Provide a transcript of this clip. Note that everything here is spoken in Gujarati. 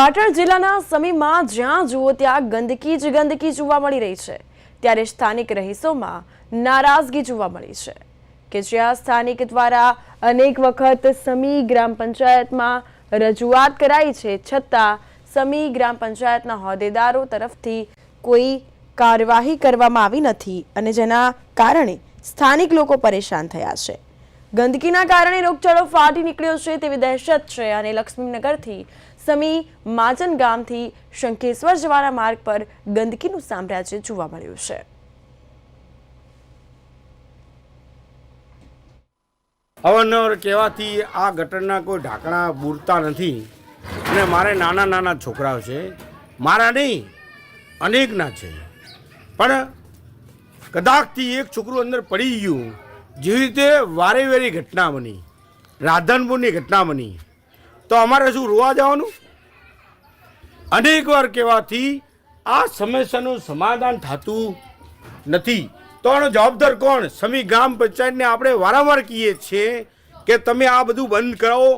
પાટણ જિલ્લાના સમીમાં જ્યાં જુઓ ત્યાં ગંદકી જ ગંદકી જોવા મળી રહી છે, ત્યારે સ્થાનિક રહીશોમાં નારાજગી જોવા મળી છે કે જ્યાં સ્થાનિક દ્વારા અનેક વખત સમી ગ્રામ પંચાયતમાં રજૂઆત કરાઈ છે, છતાં સમી ગ્રામ પંચાયતના હોદ્દેદારો તરફથી કોઈ કાર્યવાહી કરવામાં આવી નથી અને જેના કારણે સ્થાનિક લોકો પરેશાન થયા છે। ગંદકીના કારણે રોગચાળો ફાટી નીકળ્યો છે તેવી દહેશત છે અને લક્ષ્મીનગરથી સમી માચન ગામથી શંખેશ્વર જવાના માર્ગ પર ગંદકીનું સામ્રાજ્ય જોવા મળ્યું છે। અવારનવાર કહેવાથી આ ગટરના કોઈ ઢાંકણા બૂરતા નથી અને મારે નાના નાના છોકરાઓ છે, મારા નહીં અનેકના છે, પણ કદાચથી એક છોકરું અંદર પડી ગયું। જેવી રીતે વારે વારી ઘટના બની, રાધનપુરની ઘટના બની, તો અમારે શું રોવા જવાનું? અનેકવાર કહેવાથી આ સમસ્યાનું સમાધાન થતું નથી, તો આનો જવાબદાર કોણ? સમી ગ્રામ પંચાયતને આપણે વારંવાર કહીએ છીએ કે તમે આ બધું બંધ કરાવો,